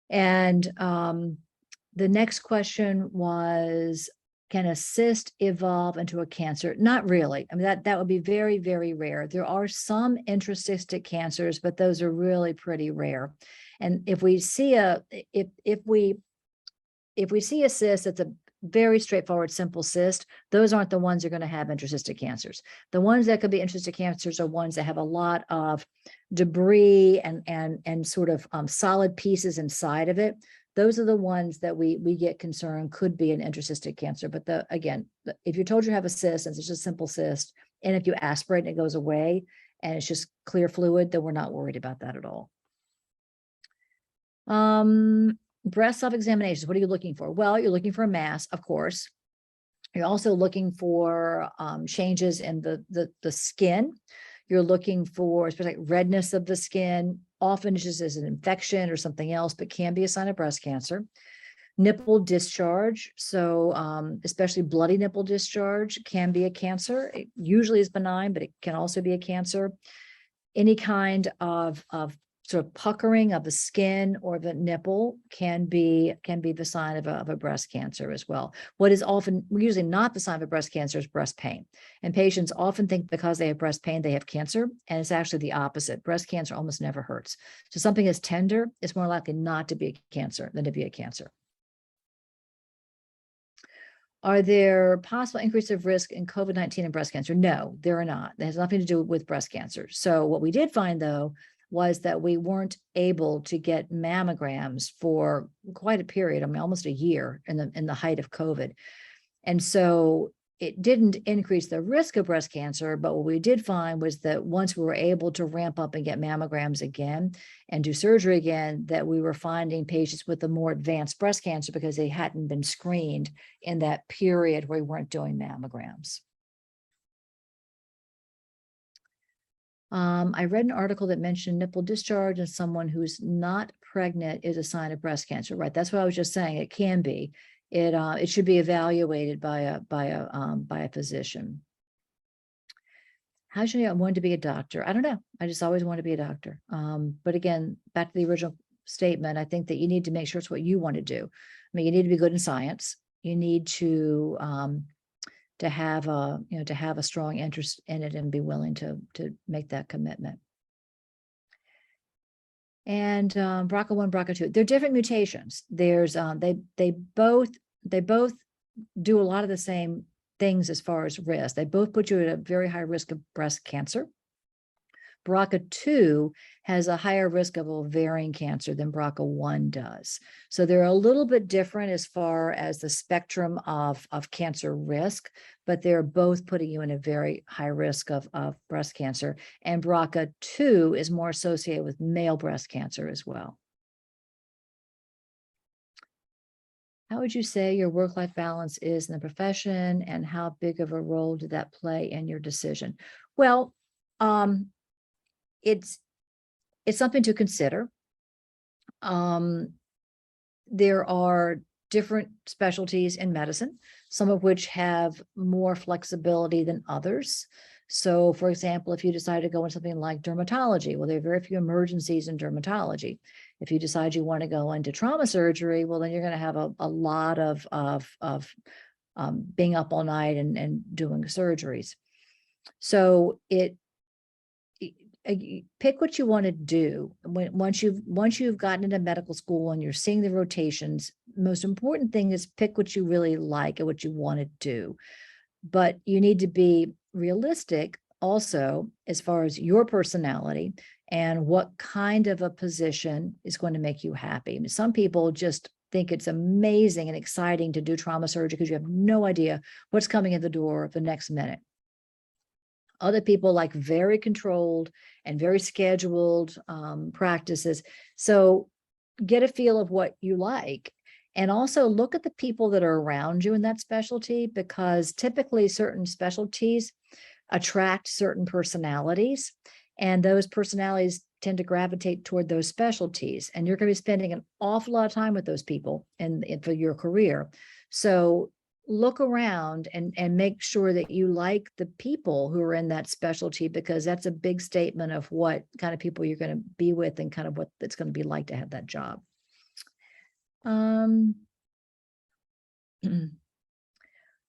And the next question was can a cyst evolve into a cancer? Not really. I mean, that would be very, very rare. There are some intracystic cancers, but those are really pretty rare. And if we see a cyst that's a very straightforward, simple cyst, those aren't the ones that are going to have intracystic cancers. The ones that could be intracystic cancers are ones that have a lot of debris and sort of solid pieces inside of it. Those are the ones that we get concerned could be an intracystic cancer. But again, if you're told you have a cyst and it's just a simple cyst, and if you aspirate and it goes away and it's just clear fluid, then we're not worried about that at all. Breast self-examinations, what are you looking for? Well, you're looking for a mass, of course. You're also looking for changes in the skin. You're looking for, especially like redness of the skin, often just as an infection or something else, but can be a sign of breast cancer. Nipple discharge, so especially bloody nipple discharge can be a cancer. It usually is benign, but it can also be a cancer. Any kind of sort of puckering of the skin or the nipple can be the sign of a breast cancer as well. What is often usually not the sign of a breast cancer is breast pain. And patients often think because they have breast pain, they have cancer. And it's actually the opposite. Breast cancer almost never hurts. So something as tender is more likely not to be a cancer than to be a cancer. Are there possible increase of risk in COVID-19 and breast cancer? No, there are not. That has nothing to do with breast cancer. So what we did find, though, was that we weren't able to get mammograms for quite a period, I mean, almost a year in the height of COVID. And so it didn't increase the risk of breast cancer, but what we did find was that once we were able to ramp up and get mammograms again and do surgery again, that we were finding patients with a more advanced breast cancer because they hadn't been screened in that period where we weren't doing mammograms. I read an article that mentioned nipple discharge in someone who's not pregnant is a sign of breast cancer, right? That's what I was just saying. It can be. It should be evaluated by a physician. How should I want to be a doctor? I don't know. I just always want to be a doctor. But again, back to the original statement, I think that you need to make sure it's what you want to do. I mean, you need to be good in science. You need to have a strong interest in it and be willing to make that commitment. And BRCA1, BRCA2, they're different mutations. There's they both do a lot of the same things as far as risk. They both put you at a very high risk of breast cancer. BRCA2 has a higher risk of ovarian cancer than BRCA1 does. So they're a little bit different as far as the spectrum of cancer risk, but they're both putting you in a very high risk of breast cancer. And BRCA2 is more associated with male breast cancer as well. How would you say your work-life balance is in the profession, and how big of a role did that play in your decision? Well, it's something to consider. There are different specialties in medicine, some of which have more flexibility than others. So for example, if you decide to go into something like dermatology, well, there are very few emergencies in dermatology. If you decide you want to go into trauma surgery, well, then you're going to have a lot of being up all night and doing surgeries. So pick what you want to do. Once you've gotten into medical school and you're seeing the rotations, most important thing is pick what you really like and what you want to do. But you need to be realistic also as far as your personality and what kind of a position is going to make you happy. I mean, some people just think it's amazing and exciting to do trauma surgery because you have no idea what's coming in the door the next minute. Other people like very controlled and very scheduled practices. So get a feel of what you like. And also look at the people that are around you in that specialty, because typically certain specialties attract certain personalities, and those personalities tend to gravitate toward those specialties. And you're going to be spending an awful lot of time with those people for your career. So look around and make sure that you like the people who are in that specialty, because that's a big statement of what kind of people you're going to be with and kind of what it's going to be like to have that job.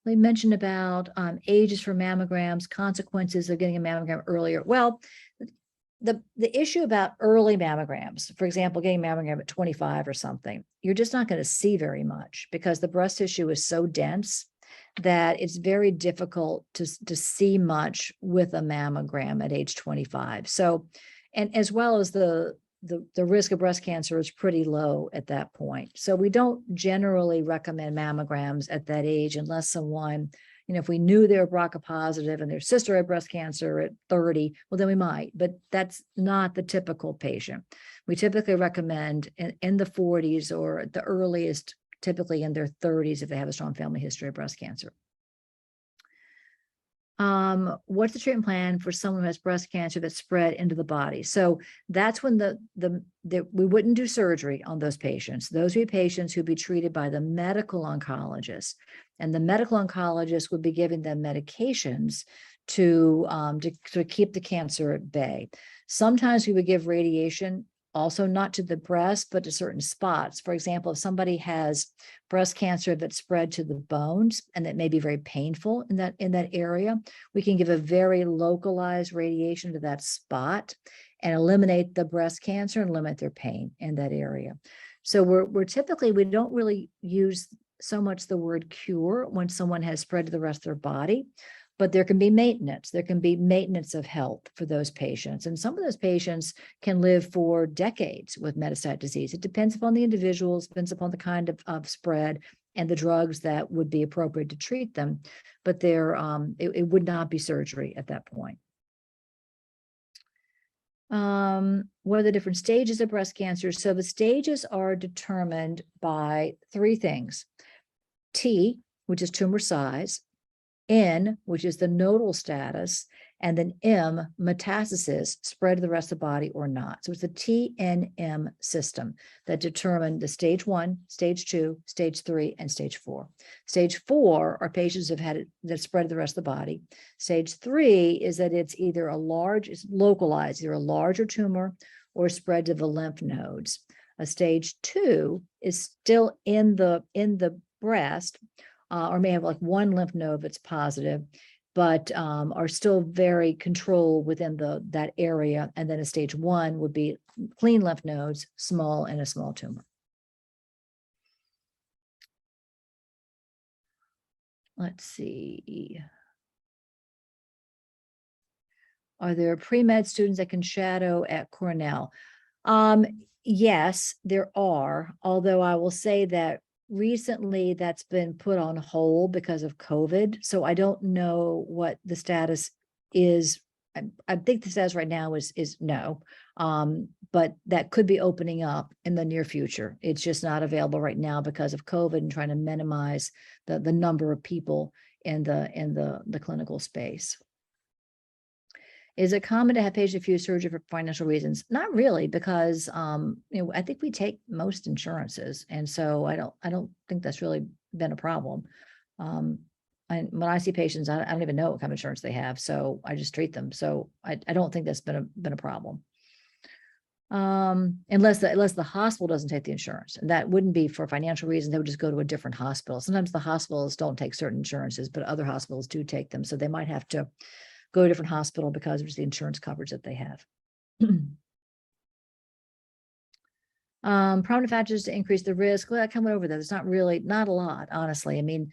They mentioned about ages for mammograms, consequences of getting a mammogram earlier. Well, the issue about early mammograms, for example, getting a mammogram at 25 or something, you're just not going to see very much because the breast tissue is so dense that it's very difficult to see much with a mammogram at age 25. So, and as well as the risk of breast cancer is pretty low at that point. So we don't generally recommend mammograms at that age unless someone, if we knew they were BRCA positive and their sister had breast cancer at 30, well, then we might, but that's not the typical patient. We typically recommend in the 40s or at the earliest, typically in their 30s if they have a strong family history of breast cancer. What's the treatment plan for someone who has breast cancer that's spread into the body? So that's when we wouldn't do surgery on those patients. Those would be patients who'd be treated by the medical oncologist, and the medical oncologist would be giving them medications to keep the cancer at bay. Sometimes we would give radiation, also not to the breast, but to certain spots. For example, if somebody has breast cancer that's spread to the bones and that may be very painful in that area, we can give a very localized radiation to that spot and eliminate the breast cancer and limit their pain in that area. So we're typically, we don't really use so much the word cure when someone has spread to the rest of their body, but there can be maintenance. There can be maintenance of health for those patients. And some of those patients can live for decades with metastatic disease. It depends upon the individuals, depends upon the kind of spread and the drugs that would be appropriate to treat them. But it would not be surgery at that point. What are the different stages of breast cancer? So the stages are determined by three things. T, which is tumor size, N, which is the nodal status, and then M, metastasis, spread to the rest of the body or not. So it's the TNM system that determined the stage 1, stage 2, stage 3, and stage 4. Stage 4 are patients who've had it that spread to the rest of the body. Stage 3 is that it's either it's localized, either a larger tumor or spread to the lymph nodes. A stage 2 is still in the breast, or may have like one lymph node that's positive, but are still very controlled within that area. And then a stage 1 would be clean lymph nodes, small, and a small tumor. Let's see. Are there pre-med students that can shadow at Cornell? Yes, there are, although I will say that recently that's been put on hold because of COVID. So I don't know what the status is. I think the status right now is no, but that could be opening up in the near future. It's just not available right now because of COVID and trying to minimize the number of people in the clinical space. Is it common to have patients refuse surgery for financial reasons? Not really, because I think we take most insurances, and so I don't think that's really been a problem. And when I see patients, I don't even know what kind of insurance they have, so I just treat them. So I don't think that's been a problem. Unless the hospital doesn't take the insurance, and that wouldn't be for financial reasons. They would just go to a different hospital. Sometimes the hospitals don't take certain insurances, but other hospitals do take them, so they might have to go to a different hospital because of the insurance coverage that they have. Prominent factors to increase the risk. Well, I come over that. It's not a lot, honestly. I mean,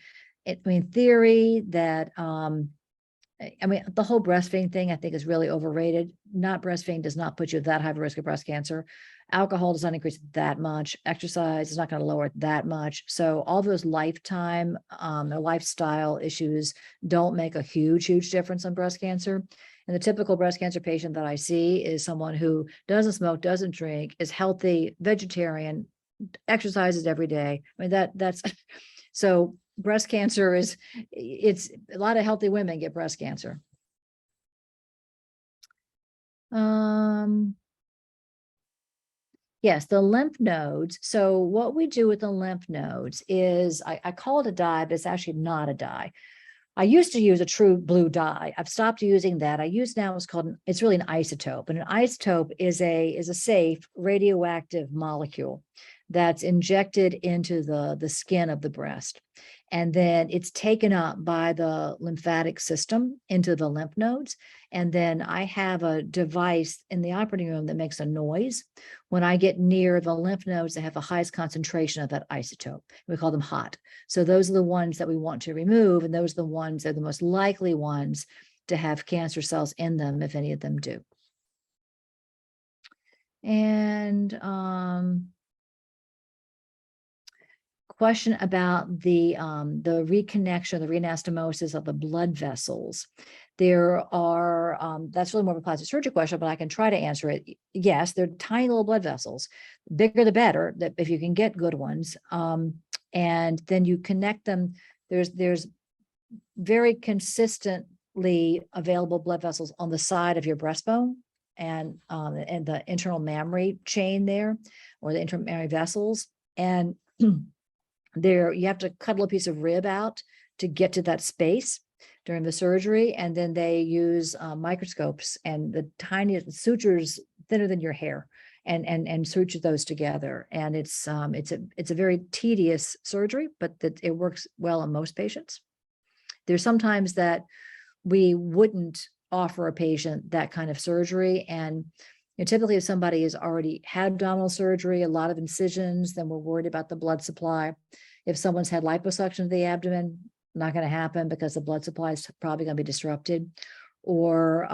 theory that, the whole breastfeeding thing, I think, is really overrated. Not breastfeeding does not put you at that high of a risk of breast cancer. Alcohol does not increase it that much. Exercise is not going to lower it that much. So all those lifetime lifestyle issues don't make a huge difference on breast cancer. And the typical breast cancer patient that I see is someone who doesn't smoke, doesn't drink, is healthy, vegetarian, exercises every day. I mean, that's so breast cancer it's a lot of healthy women get breast cancer. Yes, the lymph nodes. So what we do with the lymph nodes is, I call it a dye, but it's actually not a dye. I used to use a true blue dye. I've stopped using that. I use now it's really an isotope. And an isotope is a safe radioactive molecule that's injected into the skin of the breast. and then it's taken up by the lymphatic system into the lymph nodes. And then I have a device in the operating room that makes a noise when I get near the lymph nodes that have the highest concentration of that isotope. We call them hot. So those are the ones that we want to remove, and those are the ones that are the most likely ones to have cancer cells in them, if any of them do. And question about the reconnection, the reanastomosis of the blood vessels. There are, that's really more of a plastic surgery question, but I can try to answer it. Yes, they're tiny little blood vessels. Bigger the better, that if you can get good ones. And then you connect them. There's very consistently available blood vessels on the side of your breastbone and the internal mammary chain there, or the internal mammary vessels. And there, you have to cut a little piece of rib out to get to that space during the surgery. And then they use microscopes and the tiniest sutures thinner than your hair and suture those together. And it's a very tedious surgery, but that it works well on most patients. There's sometimes that we wouldn't offer a patient that kind of surgery. And typically if somebody has already had abdominal surgery, a lot of incisions, then we're worried about the blood supply. If someone's had liposuction of the abdomen, not going to happen because the blood supply is probably going to be disrupted. Or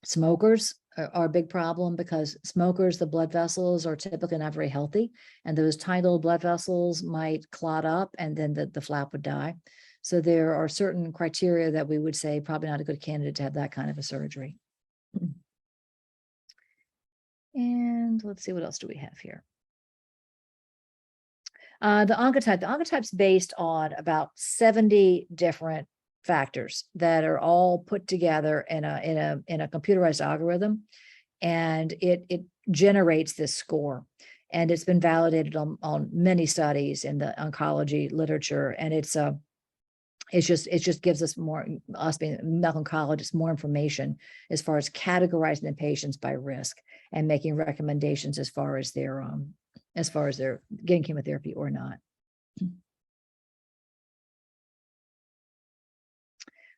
smokers are a big problem, because smokers, the blood vessels are typically not very healthy, and those tiny little blood vessels might clot up, and then the flap would die. So there are certain criteria that we would say probably not a good candidate to have that kind of a surgery. And let's see, what else do we have here? The oncotype's based on about 70 different factors that are all put together in a computerized algorithm, and it generates this score. And it's been validated on many studies in the oncology literature, and it just gives us us being medical oncologists, more information as far as categorizing the patients by risk and making recommendations as far as their getting chemotherapy or not.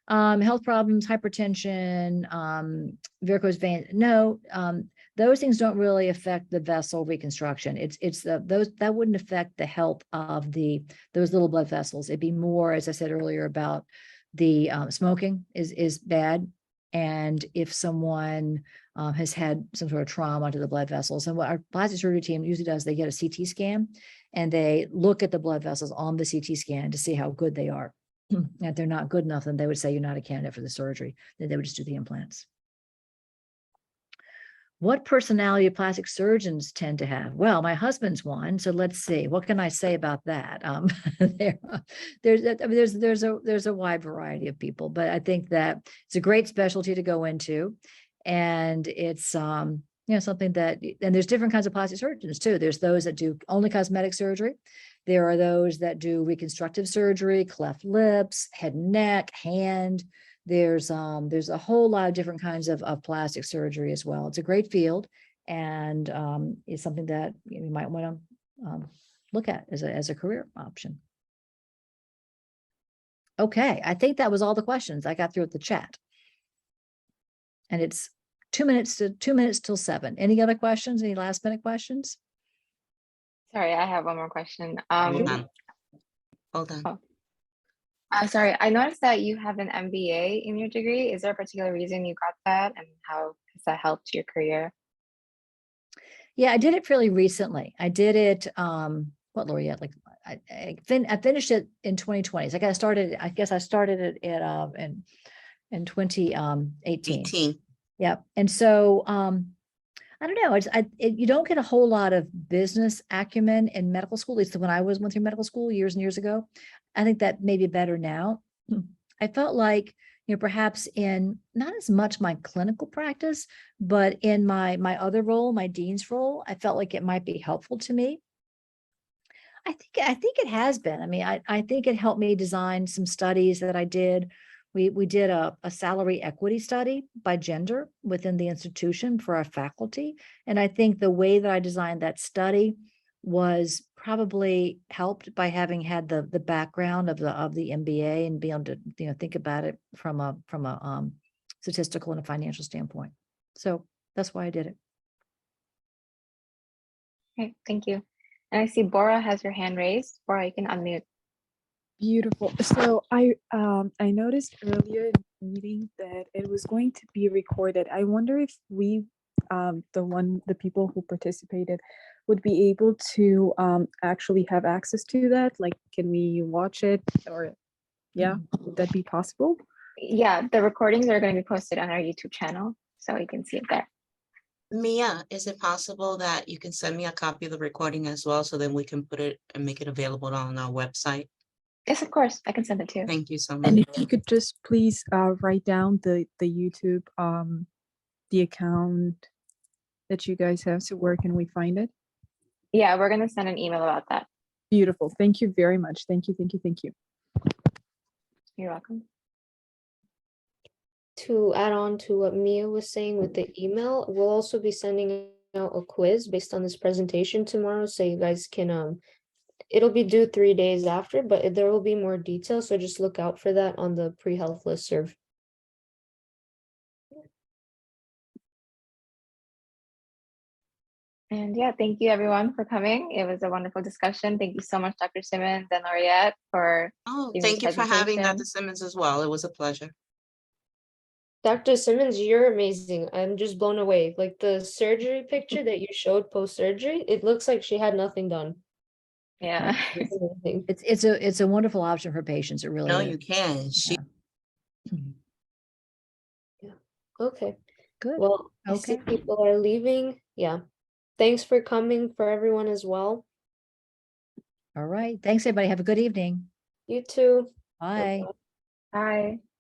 Health problems, hypertension, varicose veins. No, those things don't really affect the vessel reconstruction. It's those that wouldn't affect the health of those little blood vessels. It'd be more, as I said earlier, about the smoking is bad, and if someone has had some sort of trauma to the blood vessels. And what our plastic surgery team usually does, they get a CT scan and they look at the blood vessels on the CT scan to see how good they are. If they're not good enough, then they would say you're not a candidate for the surgery. Then they would just do the implants. What personality do plastic surgeons tend to have? Well, my husband's one, so let's see. What can I say about that? There's a wide variety of people, but I think that it's a great specialty to go into, and it's something that. And there's different kinds of plastic surgeons too. There's those that do only cosmetic surgery. There are those that do reconstructive surgery, cleft lips, head and neck, hand. There's a whole lot of different kinds of plastic surgery as well. It's a great field, and it's something that you might want to look at as a career option. Okay, I think that was all the questions I got through at the chat. And it's 2 minutes till 7. Any other questions? Any last minute questions? Sorry, I have one more question. Hold on. Oh. Sorry, I noticed that you have an MBA in your degree. Is there a particular reason you got that, and how has that helped your career? Yeah, I did it fairly recently. I did it, what, Laureate? Like I finished it in 2020. So I guess I started it in 2018. 18. Yeah. And so I don't know. You don't get a whole lot of business acumen in medical school, at least when I went through medical school years and years ago. I think that may be better now. I felt like, perhaps in not as much my clinical practice, but in my other role, my dean's role, I felt like it might be helpful to me. I think it has been. I mean, I think it helped me design some studies that I did. We did a salary equity study by gender within the institution for our faculty. And I think the way that I designed that study was probably helped by having had the background of the MBA and being able to, think about it from a statistical and a financial standpoint. So that's why I did it. Okay, thank you. And I see Bora has her hand raised. Bora, you can unmute. Beautiful. So I noticed earlier in the meeting that it was going to be recorded. I wonder if we the people who participated would be able to actually have access to that. Like, can we watch it, or would that be possible? Yeah, the recordings are going to be posted on our YouTube channel, so you can see it there. Mia, is it possible that you can send me a copy of the recording as well, so then we can put it and make it available on our website? Yes, of course, I can send it to you. Thank you so And much. if you could just please write down the YouTube the account that you guys have, so where can we find it? Yeah, we're going to send an email about that. Beautiful. Thank you very much. Thank you. Thank you. Thank you. You're welcome. To add on to what Mia was saying with the email, we'll also be sending out a quiz based on this presentation tomorrow, so you guys can it'll be due 3 days after, but there will be more details, so just look out for that on the pre-health listserv. And yeah, thank you everyone for coming. It was a wonderful discussion. Thank you so much, Dr. Simmons and Laureate, for Oh, giving thank this you for having presentation. Dr. Simmons as well. It was a pleasure. Dr. Simmons, you're amazing. I'm just blown away. Like the surgery picture that you showed post-surgery, it looks like she had nothing done. Yeah. It's amazing. It's a wonderful option for patients. It really No, is. you can. She Yeah. Okay. Good. Well, I see Okay. people are leaving. Yeah. Thanks for coming for everyone as well. All right. Thanks, everybody. Have a good evening. You too. Bye. Bye-bye. Bye.